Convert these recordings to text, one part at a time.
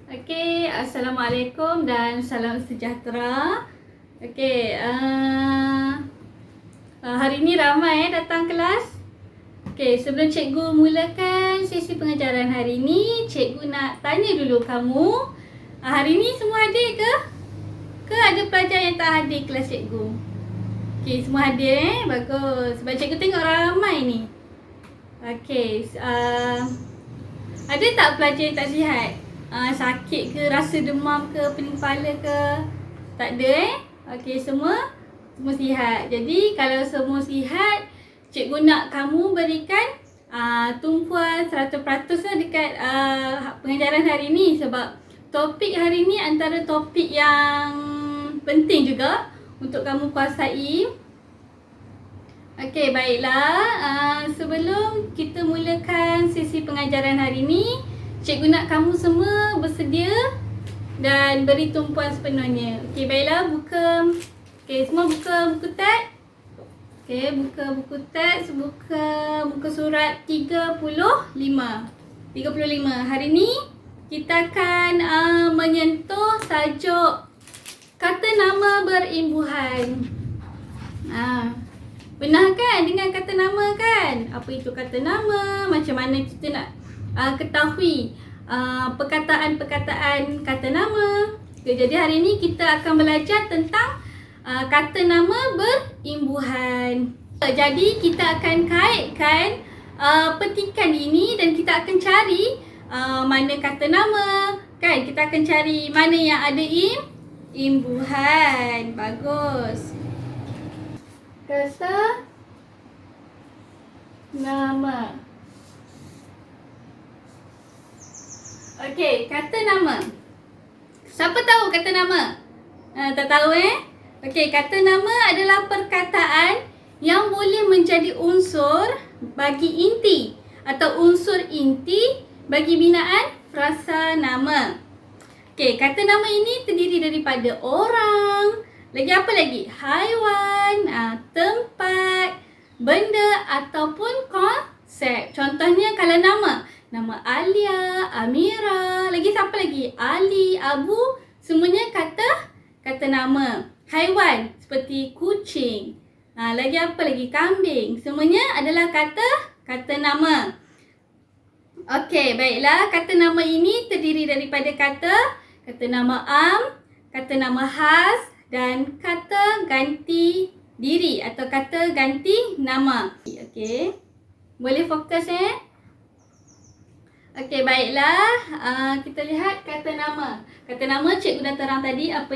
Okey, Assalamualaikum dan salam sejahtera. Okey, hari ni ramai datang kelas. Okey, sebelum cikgu mulakan sesi pengajaran hari ni, cikgu nak tanya dulu kamu. Hari ni semua hadir ke? Ke ada pelajar yang tak hadir kelas cikgu? Okey, semua hadir Bagus. Sebab cikgu tengok ramai ni. Okey, ada tak pelajar yang tak sihat? Sakit ke, rasa demam ke, pening kepala ke? Tak ada Okey, semua sihat. Jadi kalau semua sihat, cikgu nak kamu berikan tumpuan 100% lah dekat pengajaran hari ni. Sebab topik hari ni antara topik yang penting juga untuk kamu kuasai. Okey, baiklah. Sebelum kita mulakan sesi pengajaran hari ni, cikgu nak kamu semua bersedia dan beri tumpuan sepenuhnya. Okey, baiklah, semua buka buku teks. Okey, buka buku teks, buka muka surat 35. Hari ni kita akan menyentuh tajuk kata nama berimbuhan. Pernah kan dengan kata nama kan? Apa itu kata nama? Macam mana kita nak ketahui perkataan-perkataan kata nama. Jadi hari ni kita akan belajar tentang kata nama berimbuhan. Jadi kita akan kaitkan petikan ini dan kita akan cari mana kata nama kan. Kita akan cari mana yang ada imbuhan. Bagus. Kata nama. Okey, kata nama. Siapa tahu kata nama? Tak tahu Okey, kata nama adalah perkataan yang boleh menjadi unsur bagi inti atau unsur inti bagi binaan frasa nama. Okey, kata nama ini terdiri daripada orang, lagi apa lagi? Haiwan, tempat, benda ataupun konsep. Contohnya kalau nama Alia, Amira, lagi siapa lagi? Ali, Abu, semuanya kata nama. Haiwan seperti kucing. Lagi apa lagi? Kambing. Semuanya adalah kata nama. Okey, baiklah. Kata nama ini terdiri daripada kata nama kata nama khas dan kata ganti diri atau kata ganti nama. Okey. Boleh fokus Okey, baiklah. Kita lihat kata nama. Kata nama cikgu dah terang tadi apa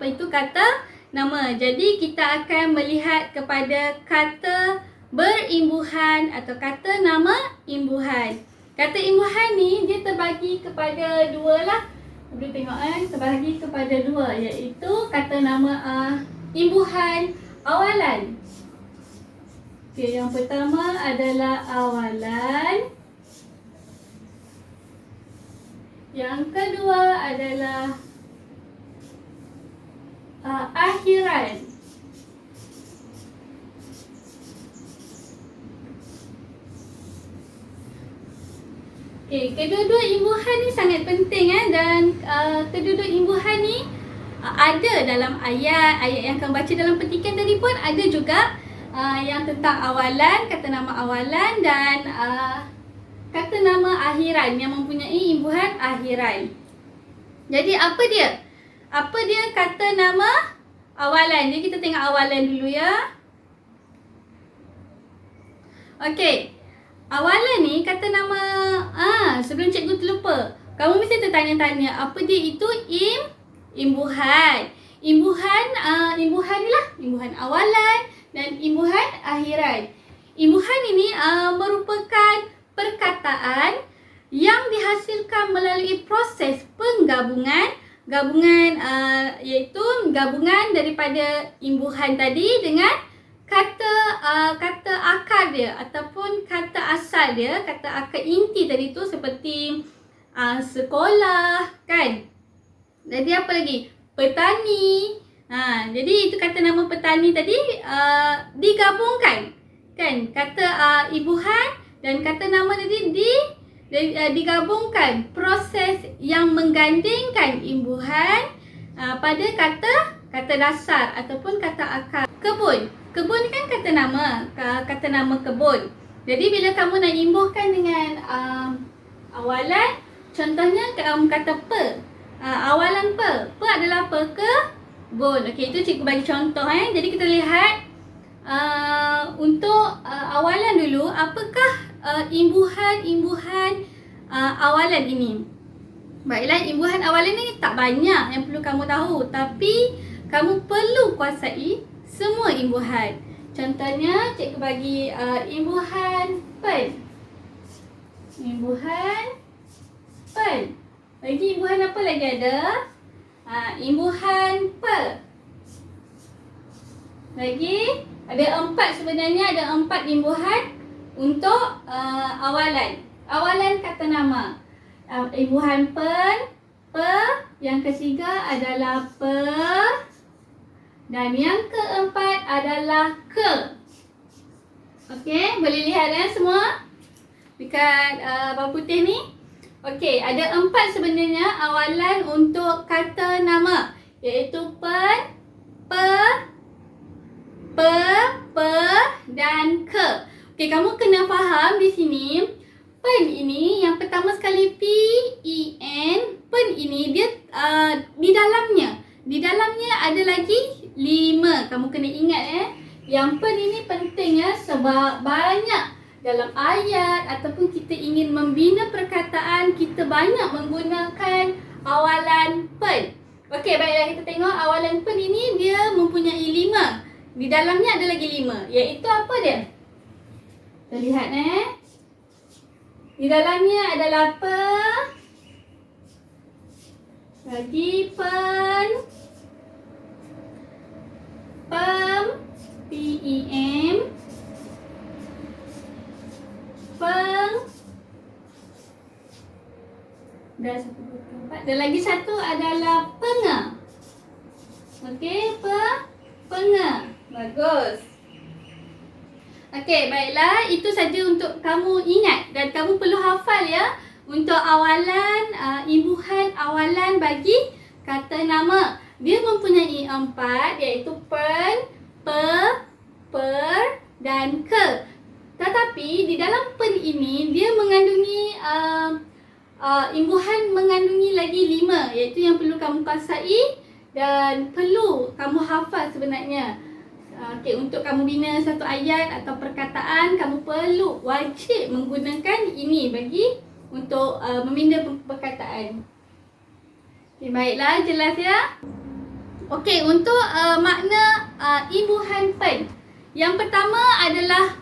itu kata nama. Jadi kita akan melihat kepada kata berimbuhan atau kata nama imbuhan. Kata imbuhan ni dia terbagi kepada dua lah. Boleh tengok terbagi kepada dua, iaitu kata nama imbuhan awalan. Okey, yang pertama adalah awalan. Yang kedua adalah akhiran. Okey, kedua-dua imbuhan ni sangat penting dan kedua-dua imbuhan ni ada dalam ayat yang akan baca dalam petikan tadi pun ada juga yang tentang awalan, kata nama awalan dan kata nama akhiran yang mempunyai imbuhan akhiran. Jadi apa dia? Apa dia kata nama awalan? Jadi kita tengok awalan dulu Okey. Awalan ni kata nama sebelum cikgu terlupa. Kamu mesti tertanya-tanya apa dia itu imbuhan. Imbuhan ni lah, imbuhan awalan dan imbuhan akhiran. Imbuhan ini merupakan perkataan yang dihasilkan melalui proses penggabungan. Iaitu gabungan daripada imbuhan tadi dengan kata akar dia ataupun kata asal dia, kata akar inti tadi tu seperti sekolah kan. Jadi apa lagi? Petani. Jadi itu kata nama petani tadi digabungkan kan, kata imbuhan dan kata nama tadi digabungkan proses yang menggandingkan imbuhan pada kata dasar ataupun kata akar. Kebun. Kebun kan kata nama kebun. Jadi bila kamu nak imbuhkan dengan awalan, contohnya kamu kata pe. Awalan pe. Pe adalah pe kebun. Okey, itu cikgu bagi contoh. Jadi kita lihat untuk awalan dulu, apakah imbuhan awalan ini. Baiklah, imbuhan awalan ini tak banyak yang perlu kamu tahu, tapi kamu perlu kuasai semua imbuhan. Contohnya, cikgu bagi imbuhan pen. Imbuhan pen. Lagi imbuhan apa lagi ada? Imbuhan pe. Lagi ada 4 sebenarnya, ada 4 imbuhan untuk awalan. Awalan kata nama. Imbuhan pen, pe, yang ketiga adalah pe, dan yang keempat adalah ke. Okey, boleh lihat semua dekat bawah putih ni. Okey, ada 4 sebenarnya awalan untuk kata nama, iaitu pen, pe, dan ke. Okey, kamu kena faham di sini, pen ini yang pertama sekali P-E-N, pen ini dia di dalamnya ada lagi 5. Kamu kena ingat yang pen ini penting sebab banyak dalam ayat ataupun kita ingin membina perkataan, kita banyak menggunakan awalan pen. Okey, baiklah, kita tengok awalan pen ini dia mempunyai 5. Di dalamnya ada lagi 5, iaitu apa dia? Kita lihat di dalamnya adalah pe, lagi pen, pem, P-E-M, peng, dan 1, 2, 3, 4. Dan lagi satu adalah penga. Okey, penga. Bagus. Okey, baiklah, itu saja untuk kamu ingat dan kamu perlu hafal untuk awalan, imbuhan awalan bagi kata nama. Dia mempunyai 4, iaitu pen, pe, per, dan ke. Tetapi di dalam pen ini dia mengandungi imbuhan mengandungi lagi 5, iaitu yang perlu kamu kuasai dan perlu kamu hafal sebenarnya. Okey, untuk kamu bina satu ayat atau perkataan, kamu perlu wajib menggunakan ini bagi untuk membina perkataan. Okay, baiklah, jelas Okey, untuk makna imbuhan pen. Yang pertama adalah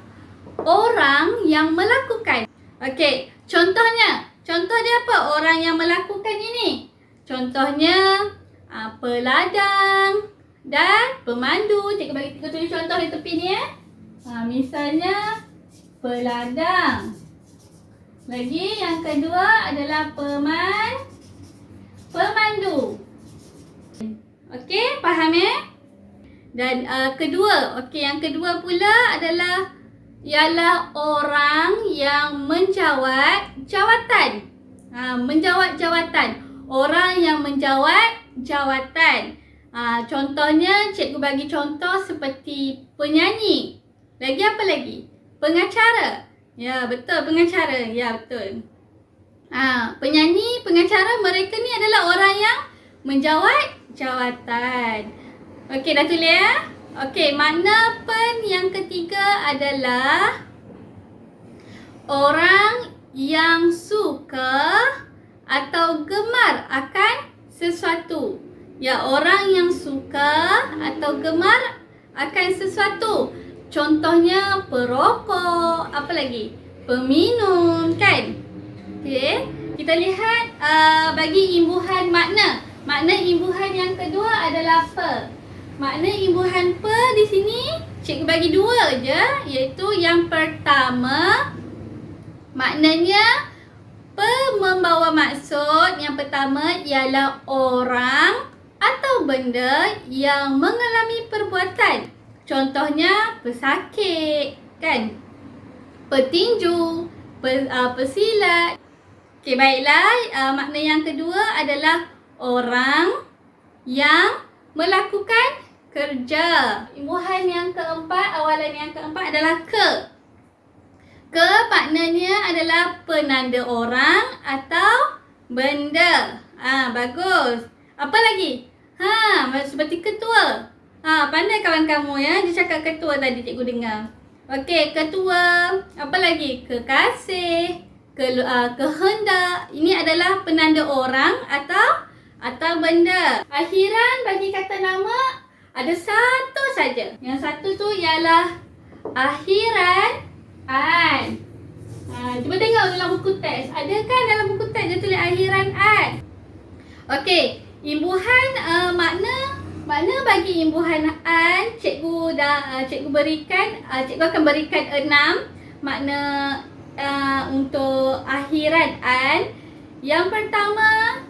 orang yang melakukan. Okey, contohnya. Contoh dia apa? Orang yang melakukan ini. Contohnya peladang dan pemandu. Cikgu bagi 3 tulis contoh di tepi ni misalnya peladang. Lagi yang kedua adalah pemandu. Okey, faham Dan yang kedua pula ialah orang yang menjawat jawatan. Menjawat jawatan. Orang yang menjawat jawatan. Contohnya, cikgu bagi contoh seperti penyanyi. Lagi apa lagi? Pengacara. Ya, betul, pengacara. Ya, betul. Penyanyi, pengacara, mereka ni adalah orang yang menjawat jawatan. Okey, dah tulis Okey, makna pen yang ketiga adalah orang yang suka atau gemar akan sesuatu. Ya, orang yang suka atau gemar akan sesuatu. Contohnya perokok, apa lagi? Peminum, kan? Okey, kita lihat bagi imbuhan makna. Makna imbuhan yang kedua adalah pe. Makna imbuhan pe di sini cikgu bagi 2 je, iaitu yang pertama maknanya pe membawa maksud. Yang pertama ialah orang atau benda yang mengalami perbuatan. Contohnya pesakit, kan? Petinju, pesilat. Okey, baiklah. Makna yang kedua adalah orang yang melakukan kerja. Imbuhan yang keempat, awalan yang keempat adalah ke. Ke maknanya adalah penanda orang atau benda. Bagus. Apa lagi? Seperti ketua. Pandai kawan kamu ya. Dia cakap ketua tadi cikgu dengar. Okey, ketua. Apa lagi? Kekasih. Kehendak. Ini adalah penanda orang atau benda. Akhiran bagi kata nama ada satu saja. Yang satu tu ialah akhiran an. Cuba tengok dalam buku teks. Ada kan dalam buku teks dia tulis akhiran an? Okey, imbuhan makna bagi imbuhan an cikgu berikan, cikgu akan berikan 6 makna untuk akhiran an. Yang pertama,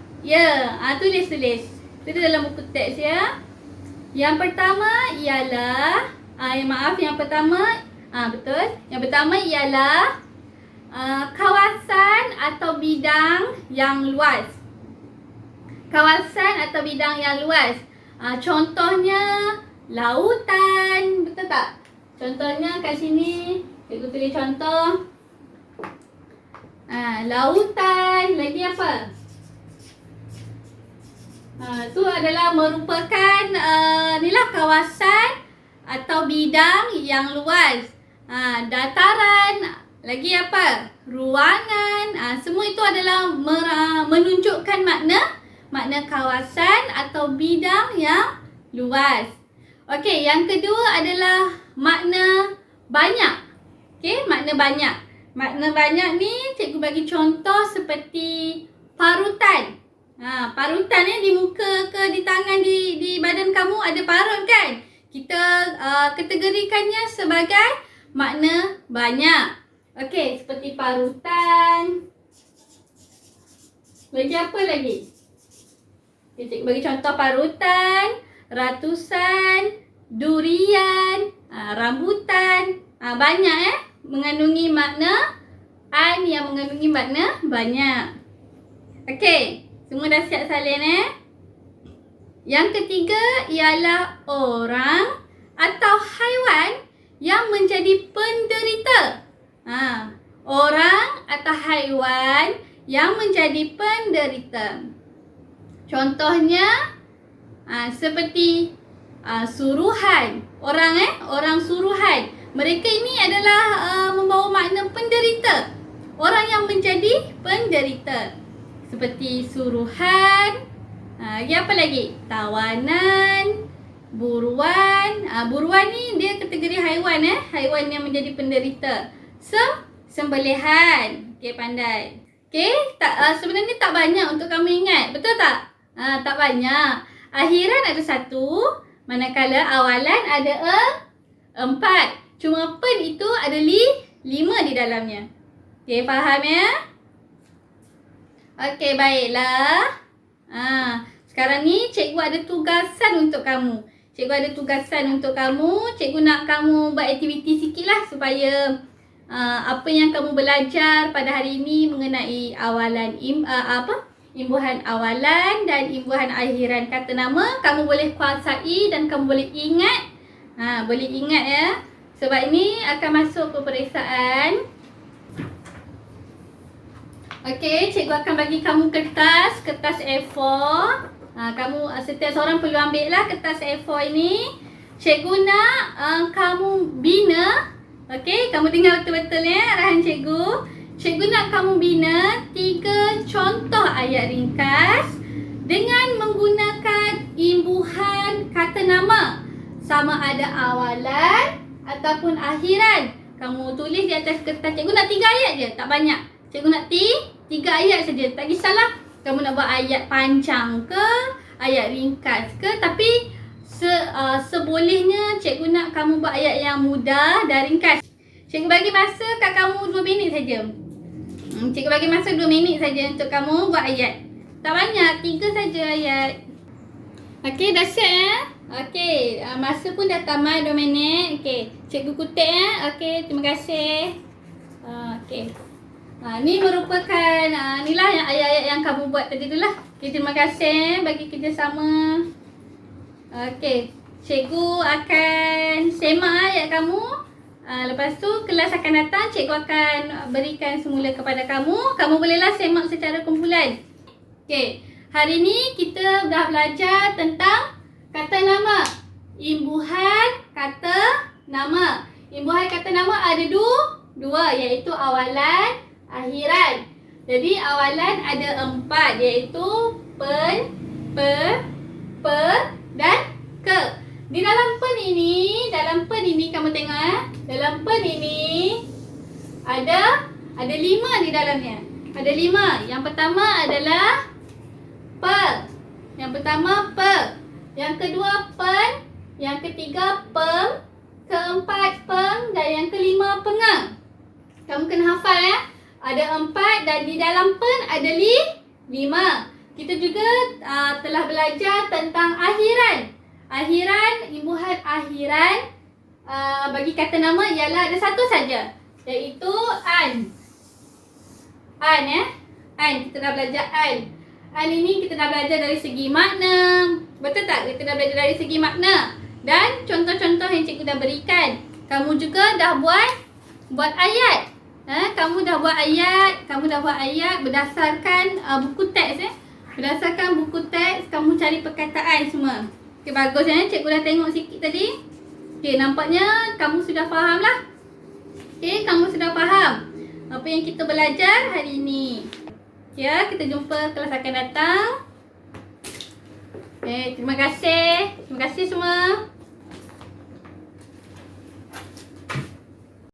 tulis. Itu dalam buku teks ya. Yang pertama ialah yang pertama betul. Yang pertama ialah kawasan atau bidang yang luas. Kawasan atau bidang yang luas. Contohnya lautan, betul tak? Contohnya kat sini, cikgu tulis contoh. Lautan, lagi apa? Tu adalah merupakan kawasan atau bidang yang luas. Dataran, lagi apa? Ruangan. Semua itu adalah menunjukkan makna kawasan atau bidang yang luas. Okey, yang kedua adalah makna banyak. Okey, makna banyak. Makna banyak ni cikgu bagi contoh seperti parutan. Parutan di muka ke di tangan, di badan kamu ada parut kan? Kita kategorikannya sebagai makna banyak. Okey, seperti parutan. Lagi apa lagi? Okay, cikgu bagi contoh parutan, ratusan, durian, rambutan. Banyak mengandungi makna an yang mengandungi makna banyak. Okey, semua dah siap salin Yang ketiga ialah orang atau haiwan yang menjadi penderita. Orang atau haiwan yang menjadi penderita. Contohnya seperti suruhan. Orang suruhan. Mereka ini adalah membawa makna penderita. Orang yang menjadi penderita. Seperti suruhan. Lagi apa lagi? Tawanan, buruan. Buruan ni dia kategori haiwan haiwan yang menjadi penderita. Sembelihan. Okey, pandai. Okey, sebenarnya tak banyak untuk kamu ingat. Betul tak? Tak banyak. Akhiran ada 1, manakala awalan ada 4. Cuma pen itu ada 5 di dalamnya. Okey, faham ya? Okey, baiklah. Sekarang ni cikgu ada tugasan untuk kamu. Cikgu nak kamu buat aktiviti sikit lah supaya apa yang kamu belajar pada hari ini mengenai awalan imbuhan awalan dan imbuhan akhiran kata nama kamu boleh kuasai dan kamu boleh ingat. Boleh ingat ya. Sebab ini akan masuk ke peperiksaan. Okey, cikgu akan bagi kamu kertas A4. Kamu setiap seorang perlu ambil lah kertas A4 ini. Cikgu nak kamu bina. Okey, kamu dengar betul-betul ya arahan cikgu. Cikgu nak kamu bina 3 contoh ayat ringkas dengan menggunakan imbuhan kata nama. Sama ada awalan ataupun akhiran. Kamu tulis di atas kertas. Cikgu nak 3 ayat je, tak banyak. Cikgu nak 3 ayat saja. Tak kisahlah kamu nak buat ayat panjang ke, ayat ringkas ke. Tapi sebolehnya cikgu nak kamu buat ayat yang mudah dan ringkas. Cikgu bagi masa kat kamu 2 minit saja. Cikgu bagi masa 2 minit saja untuk kamu buat ayat. Tak banyak, 3 saja ayat. Okey, dah siap ya? Okey, masa pun dah tamat 2 minit. Okey, cikgu kutip ya. Okey, terima kasih. Okey. Ni merupakan inilah yang ayat-ayat yang kamu buat tadi tu lah. Okay, terima kasih bagi kerjasama. Okey, cikgu akan semak ayat kamu. Lepas tu kelas akan datang, cikgu akan berikan semula kepada kamu. Kamu bolehlah semak secara kumpulan. Okey, hari ni kita dah belajar tentang kata nama. Imbuhan kata nama. Imbuhan kata nama ada dua, iaitu awalan, akhiran. Jadi awalan ada 4, iaitu pen, per dan ke. Di dalam pen ini kamu tengok dalam pen ini ada 5 di dalamnya. Ada 5. Yang pertama adalah per. Yang pertama per. Yang kedua pen, yang ketiga pem, keempat peng dan yang kelima pengang. Kamu kena hafal ya. Ada 4 dan di dalam pen ada 5. Kita juga telah belajar tentang akhiran. Akhiran, imbuhan akhiran bagi kata nama ialah ada satu saja, iaitu an. An ya. An, kita dah belajar an. An ini kita dah belajar dari segi makna. Betul tak? Kita dah belajar dari segi makna. Dan contoh-contoh yang cikgu dah berikan. Kamu juga dah buat ayat. Kamu dah buat ayat berdasarkan buku teks Berdasarkan buku teks, kamu cari perkataan semua. Okey, bagus ya. Cikgu dah tengok sikit tadi. Okey, nampaknya kamu sudah faham lah. Okey, kamu sudah faham apa yang kita belajar hari ini. Ya, kita jumpa kelas akan datang. Terima kasih semua.